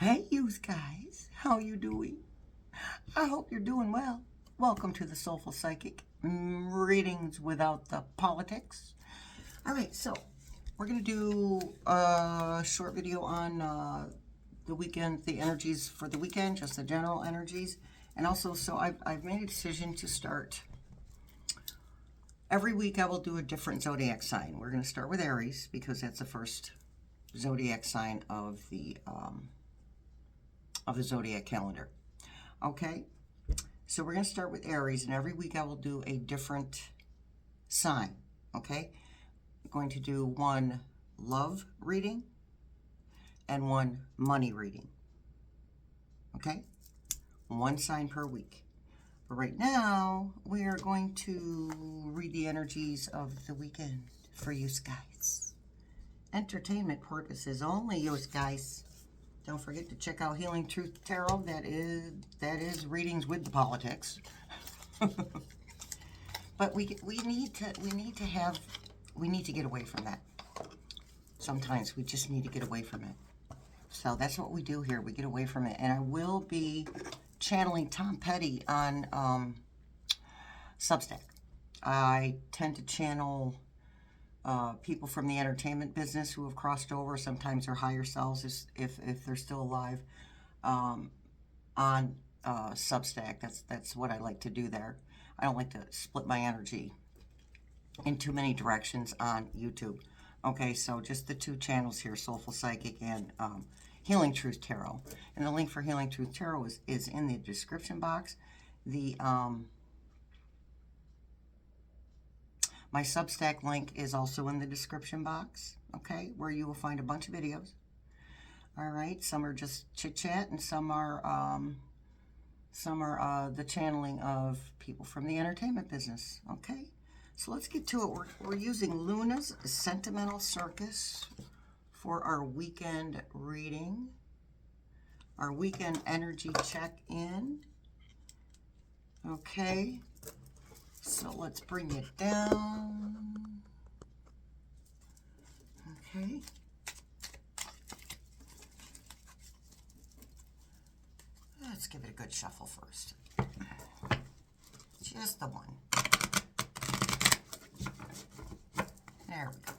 Hey, you guys, how you doing? I hope you're doing well. Welcome to the Soulful Psychic readings without the politics. All right, so we're going to do a short video on the weekend, the energies for the weekend, just the general energies. And also, so I've made a decision to start. Every week I will do a different zodiac sign. We're going to start with Aries because that's the first zodiac sign of the zodiac calendar. Okay, so we're going to start with Aries, and every week I will do a different sign. Okay, I'm going to do one love reading and one money reading. Okay, one sign per week. But right now we are going to read the energies of the weekend for you guys. Entertainment purposes only, you guys. Don't forget to check out Healing Truth Tarot. That is readings with the politics. But we need to get away from that. Sometimes we just need to get away from it. So that's what we do here. We get away from it. And I will be channeling Tom Petty on Substack. I tend to channel people from the entertainment business who have crossed over, sometimes their higher selves, if they're still alive, on Substack. That's what I like to do there. I don't like to split my energy in too many directions on YouTube. Okay, so just the two channels here, Soulful Psychic and Healing Truth Tarot. And the link for Healing Truth Tarot is in the description box. My Substack link is also in the description box, okay, where you will find a bunch of videos. All right, some are just chit-chat, and some are the channeling of people from the entertainment business, okay? So let's get to it. We're using Luna's Sentimental Circus for our weekend reading, our weekend energy check-in, okay? So let's bring it down. Okay. Let's give it a good shuffle first. Just the one. There we go.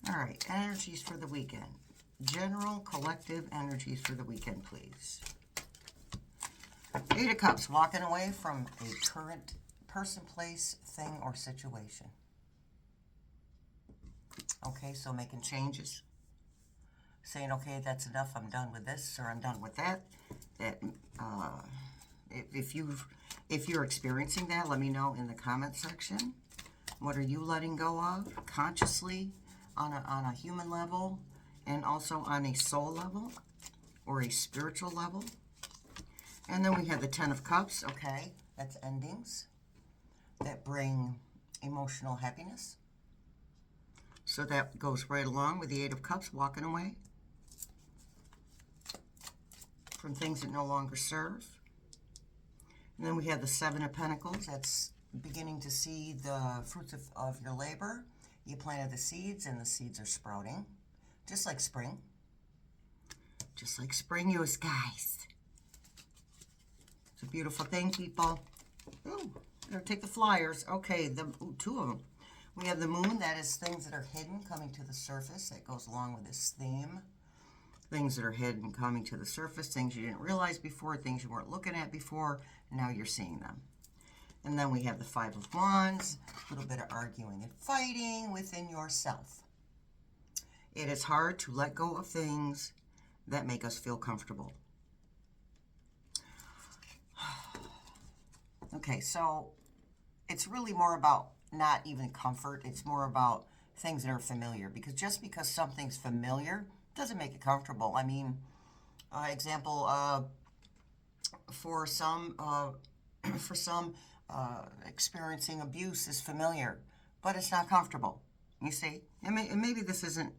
All right, energies for the weekend. General collective energies for the weekend, please. Eight of Cups, walking away from a current person, place, thing, or situation. Okay, so making changes. Saying, okay, that's enough, I'm done with this, or I'm done with that. If you're experiencing that, let me know in the comment section. What are you letting go of consciously on a human level, and also on a soul level or a spiritual level? And then we have the Ten of Cups, okay, that's endings that bring emotional happiness. So that goes right along with the Eight of Cups, walking away from things that no longer serve. And then we have the Seven of Pentacles, that's beginning to see the fruits of your labor. You planted the seeds, and the seeds are sprouting, just like spring. Just like spring, you guys. It's a beautiful thing, people. Ooh, better take the flyers. Okay, two of them. We have the Moon. That is things that are hidden coming to the surface. That goes along with this theme. Things that are hidden coming to the surface. Things you didn't realize before. Things you weren't looking at before. Now you're seeing them. And then we have the Five of Wands. A little bit of arguing and fighting within yourself. It is hard to let go of things that make us feel comfortable. Okay, so it's really more about not even comfort. It's more about things that are familiar. Because just because something's familiar doesn't make it comfortable. I mean, for some, experiencing abuse is familiar, but it's not comfortable. You see? And maybe this isn't,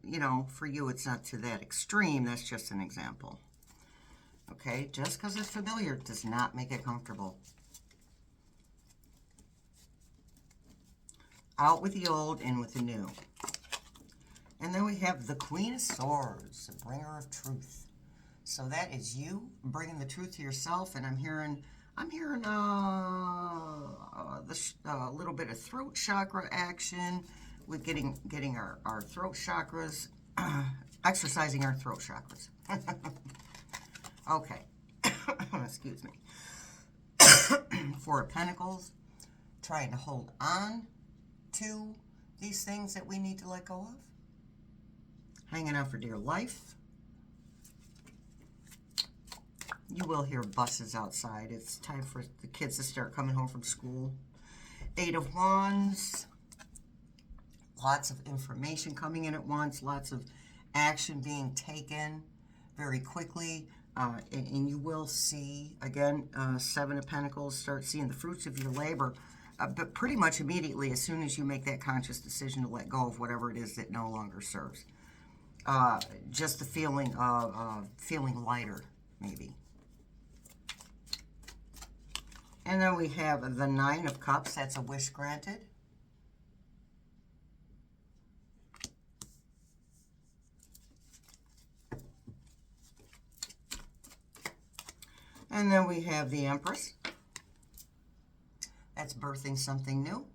for you, it's not to that extreme. That's just an example. Okay? Just because it's familiar does not make it comfortable. Out with the old, in with the new. And then we have the Queen of Swords, the bringer of truth. So that is you bringing the truth to yourself. And I'm hearing a little bit of throat chakra action with getting our throat chakras, exercising our throat chakras. Okay. Excuse me. Four of Pentacles, trying to hold on to these things that we need to let go of. Hanging out for dear life. You will hear buses outside. It's time for the kids to start coming home from school. Eight of Wands. Lots of information coming in at once. Lots of action being taken very quickly. And you will see, again, Seven of Pentacles, start seeing the fruits of your labor. But pretty much immediately, as soon as you make that conscious decision to let go of whatever it is that no longer serves. Just the feeling of feeling lighter, maybe. And then we have the Nine of Cups. That's a wish granted. And then we have the Empress. That's birthing something new.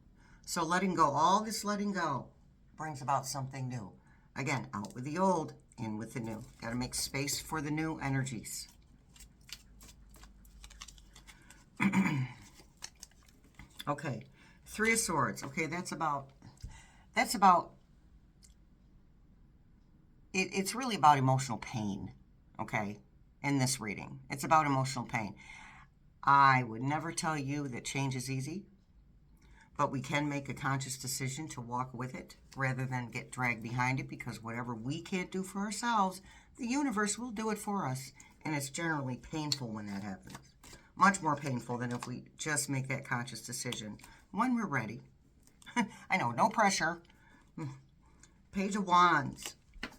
So letting go, all this letting go brings about something new. Again, out with the old, in with the new. Got to make space for the new energies. Okay, Three of Swords. Okay, that's about, it's really about emotional pain, okay, in this reading. It's about emotional pain. I would never tell you that change is easy, but we can make a conscious decision to walk with it rather than get dragged behind it, because whatever we can't do for ourselves, the universe will do it for us, and it's generally painful when that happens. Much more painful than if we just make that conscious decision when we're ready. I know, no pressure. Page of Wands.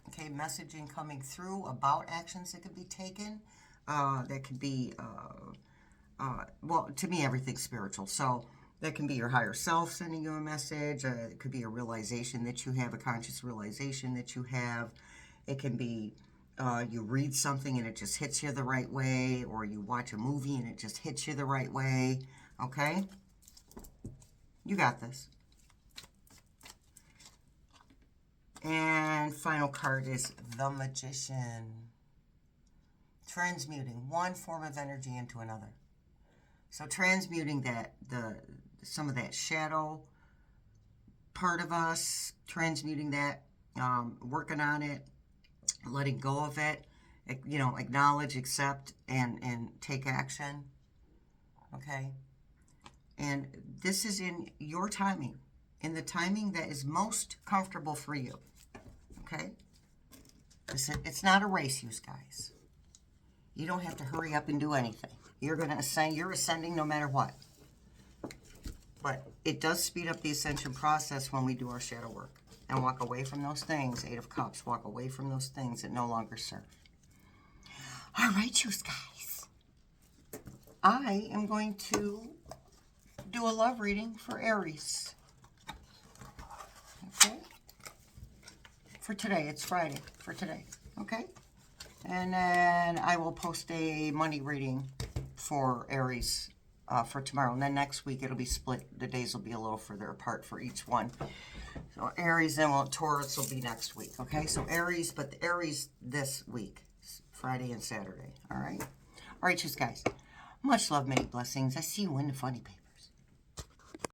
Okay, messaging coming through about actions that could be taken. That could be, well, to me, everything's spiritual. So that can be your higher self sending you a message. It could be a realization that you have, a conscious realization that you have. It can be you read something and it just hits you the right way, or you watch a movie and it just hits you the right way, okay? You got this. And final card is the Magician. Transmuting one form of energy into another. So transmuting some of that shadow part of us, transmuting that, working on it, letting go of it, you know, acknowledge, accept, and take action, okay? And this is in your timing, in the timing that is most comfortable for you, okay? It's not a race, you guys. You don't have to hurry up and do anything. You're going to ascend, you're ascending no matter what. But it does speed up the ascension process when we do our shadow work and walk away from those things. Eight of Cups, walk away from those things that no longer serve. All right, you guys. I am going to do a love reading for Aries. Okay? For today. It's Friday for today. Okay? And then I will post a money reading for Aries for tomorrow. And then next week it'll be split. The days will be a little further apart for each one. So Aries, then Taurus will be next week. Okay? So Aries, but the Aries this week. Friday and Saturday. All right? All right, you guys. Much love, many blessings. I see you in the funny paper.